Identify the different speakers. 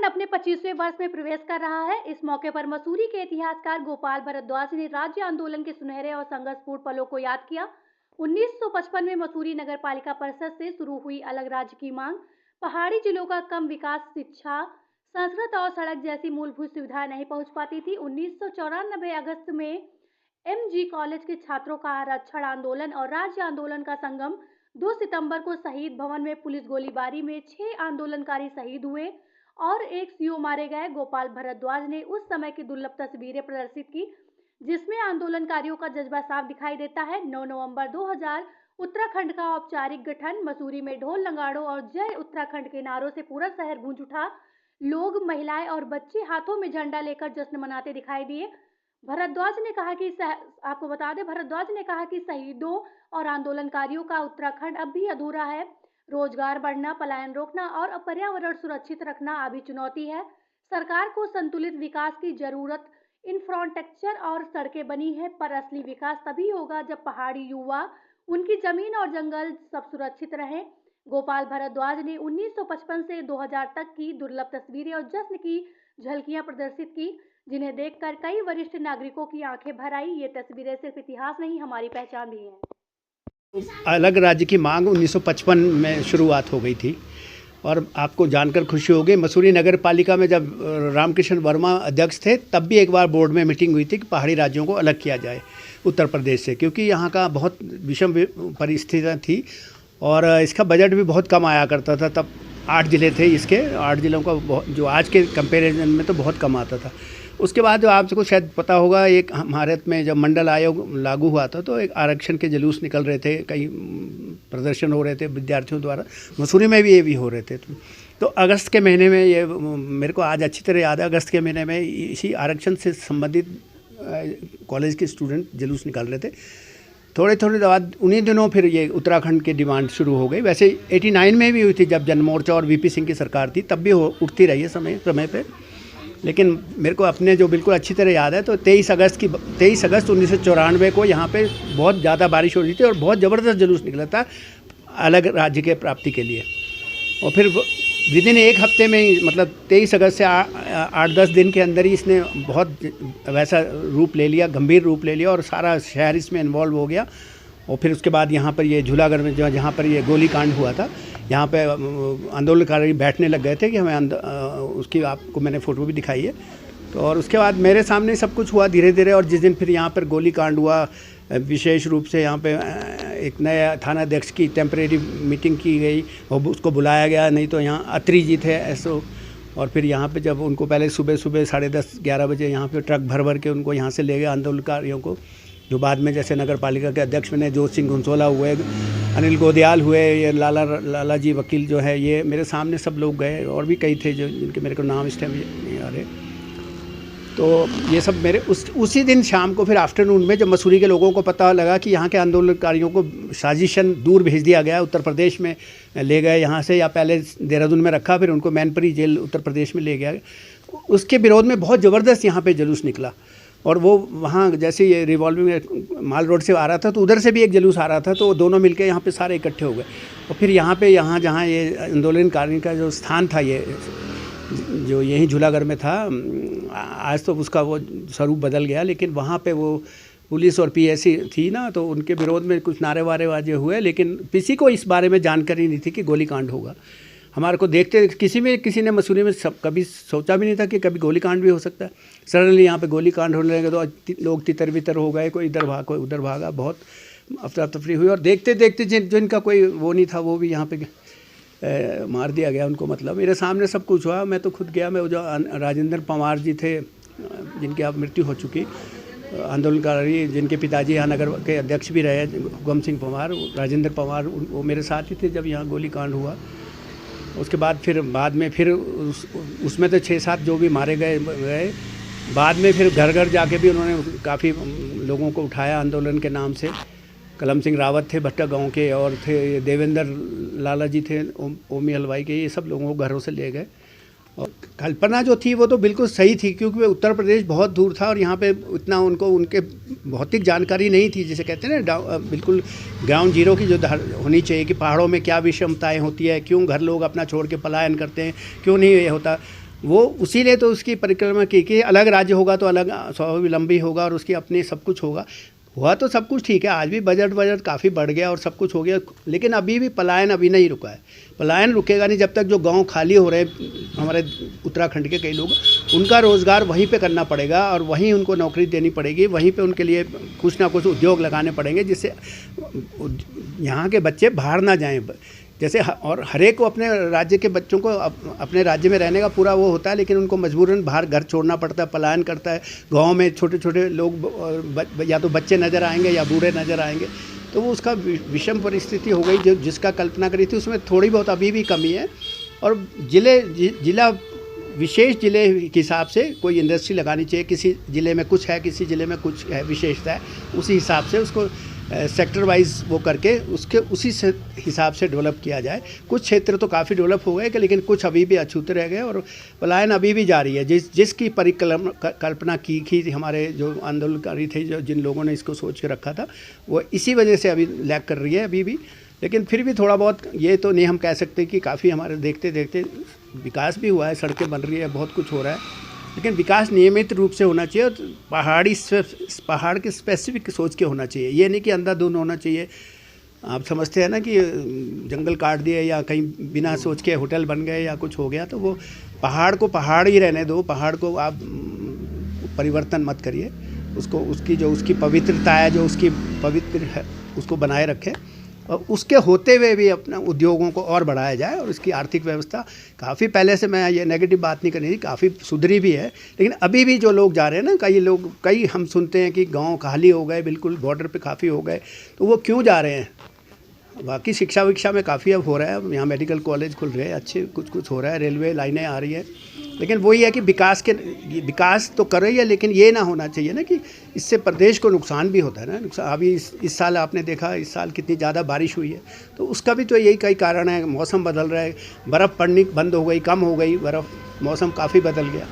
Speaker 1: उत्तराखंड अपने 25वें वर्ष में प्रवेश कर रहा है। इस मौके पर मसूरी के इतिहासकार गोपाल भारद्वाज ने राज्य आंदोलन के सुनहरे और संघर्षपूर्ण पलों को याद किया। 1955 में मसूरी नगर पालिका परिषद से शुरू हुई अलग राज्य की मांग, पहाड़ी जिलों का कम विकास, शिक्षा, संस्कृत और सड़क जैसी मूलभूत सुविधाएं नहीं पहुंच पाती थी। 1994 अगस्त में एमजी कॉलेज के छात्रों का आरक्षण आंदोलन और राज्य आंदोलन का संगम। 2 सितंबर को शहीद भवन में पुलिस गोलीबारी में 6 आंदोलनकारी शहीद हुए और एक सीओ मारे गए। गोपाल भारद्वाज ने उस समय की दुर्लभ तस्वीरें प्रदर्शित की जिसमें आंदोलनकारियों का जज्बा साफ दिखाई देता है। 9 नवंबर 2000 उत्तराखंड का औपचारिक गठन। मसूरी में ढोल, नगाड़ों और जय उत्तराखंड के नारों से पूरा शहर गूंज उठा। लोग, महिलाएं और बच्चे हाथों में झंडा लेकर जश्न मनाते दिखाई दिए। भारद्वाज ने कहा कि आपको बता दें, भारद्वाज ने कहा कि शहीदों और आंदोलनकारियों का उत्तराखंड अब भी अधूरा है। रोजगार बढ़ना, पलायन रोकना और पर्यावरण सुरक्षित रखना अभी चुनौती है। सरकार को संतुलित विकास की जरूरत। इंफ्रास्ट्रक्चर और सड़कें बनी है, पर असली विकास तभी होगा जब पहाड़ी युवा, उनकी जमीन और जंगल सब सुरक्षित रहें। गोपाल भारद्वाज ने 1955 से 2000 तक की दुर्लभ तस्वीरें और जश्न की झलकियां प्रदर्शित की, जिन्हें देखकर कई वरिष्ठ नागरिकों की आंखें भर आई। ये तस्वीरें सिर्फ इतिहास नहीं, हमारी पहचान भी है।
Speaker 2: अलग राज्य की मांग 1955 में शुरुआत हो गई थी और आपको जानकर खुशी होगी, मसूरी नगर पालिका में जब रामकृष्ण वर्मा अध्यक्ष थे तब भी एक बार बोर्ड में मीटिंग हुई थी कि पहाड़ी राज्यों को अलग किया जाए उत्तर प्रदेश से, क्योंकि यहाँ का बहुत विषम परिस्थितियाँ थी और इसका बजट भी बहुत कम आया करता था। तब 8 ज़िले थे, इसके 8 ज़िलों का जो आज के कंपेरिजन में तो बहुत कम आता था। उसके बाद जो आपको शायद पता होगा, एक भारत में जब मंडल आयोग लागू हुआ था तो एक आरक्षण के जुलूस निकल रहे थे, कई प्रदर्शन हो रहे थे विद्यार्थियों द्वारा, मसूरी में भी ये भी हो रहे थे। तो अगस्त के महीने में, ये मेरे को आज अच्छी तरह याद है, अगस्त के महीने में इसी आरक्षण से संबंधित कॉलेज के स्टूडेंट जुलूस निकाल रहे थे। थोड़े बाद उन्हीं दिनों फिर ये उत्तराखंड की डिमांड शुरू हो गई। वैसे 89 में भी हुई थी जब जनमोर्चा और वीपी सिंह की सरकार थी, तब भी उठती रही है समय पे। लेकिन मेरे को अपने जो बिल्कुल अच्छी तरह याद है तो 23 अगस्त 1994 को यहाँ पे बहुत ज़्यादा बारिश हो रही थी और बहुत ज़बरदस्त जुलूस निकला था अलग राज्य के प्राप्ति के लिए। और फिर विदिन एक हफ्ते में ही, मतलब 23 अगस्त से 8-10 दिन के अंदर ही इसने बहुत वैसा रूप ले लिया, गंभीर रूप ले लिया और सारा शहर इसमें इन्वॉल्व हो गया। और फिर उसके बाद यहाँ पर ये झूलागढ़ में जहाँ पर ये गोलीकांड हुआ था, यहाँ पे आंदोलनकारी बैठने लग गए थे कि हमें उसकी आपको मैंने फ़ोटो भी दिखाई है। तो और उसके बाद मेरे सामने सब कुछ हुआ धीरे धीरे। और जिस दिन फिर यहाँ पर गोलीकांड हुआ, विशेष रूप से यहाँ पे एक नया थानाध्यक्ष की टेम्परेरी मीटिंग की गई और उसको बुलाया गया, नहीं तो यहाँ अत्री जी थे एसओ। और फिर यहाँ पे जब उनको पहले सुबह 10:30-11 बजे यहाँ पे ट्रक भर के उनको यहाँ से ले गए आंदोलनकारियों को, जो बाद में जैसे नगर पालिका के अध्यक्ष बने, जोत सिंह घुंसोला हुए, अनिल गोदयाल हुए, ये लाला जी वकील जो है, ये मेरे सामने सब लोग गए और भी कई थे जो जिनके मेरे को नाम इस टाइम नहीं आ रहे। तो ये सब मेरे उसी दिन शाम को फिर आफ्टरनून में जब मसूरी के लोगों को पता लगा कि यहाँ के आंदोलनकारियों को साजिशन दूर भेज दिया गया, उत्तर प्रदेश में ले गए यहाँ से, या पहले देहरादून में रखा, फिर उनको मैनपुरी जेल उत्तर प्रदेश में ले गया, उसके विरोध में बहुत ज़बरदस्त यहाँ पे जुलूस निकला। और वो वहाँ जैसे ये रिवॉल्विंग माल रोड से आ रहा था तो उधर से भी एक जुलूस आ रहा था, तो दोनों मिलके यहाँ पे सारे इकट्ठे हो गए। और फिर यहाँ जहाँ ये आंदोलनकारी का जो स्थान था, ये जो यहीं झूलागढ़ में था, आज तो उसका वो स्वरूप बदल गया, लेकिन वहाँ पे वो पुलिस और पीएससी थी ना, तो उनके विरोध में कुछ नारेबाजी हुए, लेकिन किसी को इस बारे में जानकारी नहीं थी कि गोलीकांड होगा। हमारे को देखते किसी ने मसूरी में कभी सोचा भी नहीं था कि कभी गोलीकांड भी हो सकता है। सडनली यहाँ पे गोलीकांड होने लगे तो लोग तितर बितर हो गए, कोई इधर भागा कोई उधर भागा, बहुत अफरा तफरी हुई। और देखते देखते जिनका कोई वो नहीं था वो भी यहाँ पे मार दिया गया उनको। मतलब मेरे सामने सब कुछ हुआ, मैं तो खुद गया। मैं जो राजेंद्र पंवार जी थे, जिनकी अब मृत्यु हो चुकी, आंदोलनकारी जिनके पिताजी यहाँ नगर के अध्यक्ष भी रहे, हुक्म सिंह पंवार, राजेंद्र पंवार, वो मेरे साथ ही थे जब यहाँ गोलीकांड हुआ। उसके बाद में फिर उसमें तो 6-7 जो भी मारे गए। बाद में फिर घर घर जाके भी उन्होंने काफ़ी लोगों को उठाया आंदोलन के नाम से। कलम सिंह रावत थे भट्टा गांव के, और थे देवेंद्र लाला जी थे ओमी हलवाई के, ये सब लोगों को घरों से ले गए। और कल्पना जो थी वो तो बिल्कुल सही थी, क्योंकि उत्तर प्रदेश बहुत दूर था और यहाँ पे इतना उनके भौतिक जानकारी नहीं थी, जिसे कहते हैं ना बिल्कुल ग्राउंड जीरो की जो होनी चाहिए, कि पहाड़ों में क्या विषमताएं होती है, क्यों घर लोग अपना छोड़ के पलायन करते हैं, क्यों नहीं ये होता। वो उसीलिए तो उसकी परिक्रमा की कि अलग राज्य होगा तो अलग स्वावलंबी होगा और उसकी अपनी सब कुछ होगा। हुआ तो सब कुछ ठीक है, आज भी बजट काफ़ी बढ़ गया और सब कुछ हो गया, लेकिन अभी भी पलायन अभी नहीं रुका है। पलायन रुकेगा नहीं जब तक जो गांव खाली हो रहे हमारे उत्तराखंड के कई लोग, उनका रोज़गार वहीं पे करना पड़ेगा और वहीं उनको नौकरी देनी पड़ेगी, वहीं पे उनके लिए कुछ ना कुछ उद्योग लगाने पड़ेंगे जिससे यहाँ के बच्चे बाहर ना जाएँ। जैसे और हर एक को अपने राज्य के बच्चों को अपने राज्य में रहने का पूरा वो होता है, लेकिन उनको मजबूरन बाहर घर छोड़ना पड़ता है, पलायन करता है। गाँव में छोटे छोटे लोग या तो बच्चे नज़र आएंगे या बूढ़े नज़र आएंगे, तो वो उसका विषम परिस्थिति हो गई जो जिसका कल्पना करी थी उसमें थोड़ी बहुत अभी भी कमी है। और जिला विशेष ज़िले के हिसाब से कोई इंडस्ट्री लगानी चाहिए, किसी ज़िले में कुछ है, किसी ज़िले में कुछ है विशेषता है, उसी हिसाब से उसको सेक्टर वाइज वो करके उसी से हिसाब से डेवलप किया जाए। कुछ क्षेत्र तो काफ़ी डेवलप हो गए लेकिन कुछ अभी भी अछूते रह गए और पलायन अभी भी जारी है। जिसकी कल्पना की थी हमारे जो आंदोलनकारी थे, जो जिन लोगों ने इसको सोच के रखा था, वो इसी वजह से अभी लैग कर रही है अभी भी। लेकिन फिर भी थोड़ा बहुत ये तो नहीं हम कह सकते कि काफ़ी हमारे देखते देखते विकास भी हुआ है, सड़कें बन रही है, बहुत कुछ हो रहा है, लेकिन विकास नियमित रूप से होना चाहिए और पहाड़ के स्पेसिफिक सोच के होना चाहिए। ये नहीं कि अंधाधुंध होना चाहिए। आप समझते हैं ना कि जंगल काट दिए या कहीं बिना सोच के होटल बन गए या कुछ हो गया, तो वो पहाड़ को पहाड़ ही रहने दो, पहाड़ को आप परिवर्तन मत करिए, उसको उसकी पवित्रता है, जो उसकी पवित्र है उसको बनाए रखें और उसके होते हुए भी अपने उद्योगों को और बढ़ाया जाए। और इसकी आर्थिक व्यवस्था काफ़ी पहले से, मैं ये नेगेटिव बात नहीं करनी थी, काफ़ी सुधरी भी है, लेकिन अभी भी जो लोग जा रहे हैं ना, कई हम सुनते हैं कि गांव खाली हो गए, बिल्कुल बॉर्डर पे काफ़ी हो गए, तो वो क्यों जा रहे हैं? बाकी शिक्षा विक्षा में काफ़ी अब हो रहा है, यहाँ मेडिकल कॉलेज खुल रहे हैं, अच्छे कुछ हो रहा है, रेलवे लाइनें आ रही है, लेकिन वही है कि विकास तो कर रही है, लेकिन ये ना होना चाहिए ना कि इससे प्रदेश को नुकसान भी होता है ना। नुकसान अभी इस साल आपने देखा, इस साल कितनी ज़्यादा बारिश हुई है, तो उसका भी तो यही कई कारण है। मौसम बदल रहा है, बर्फ़ पड़नी बंद हो गई, कम हो गई बर्फ़, मौसम काफ़ी बदल गया।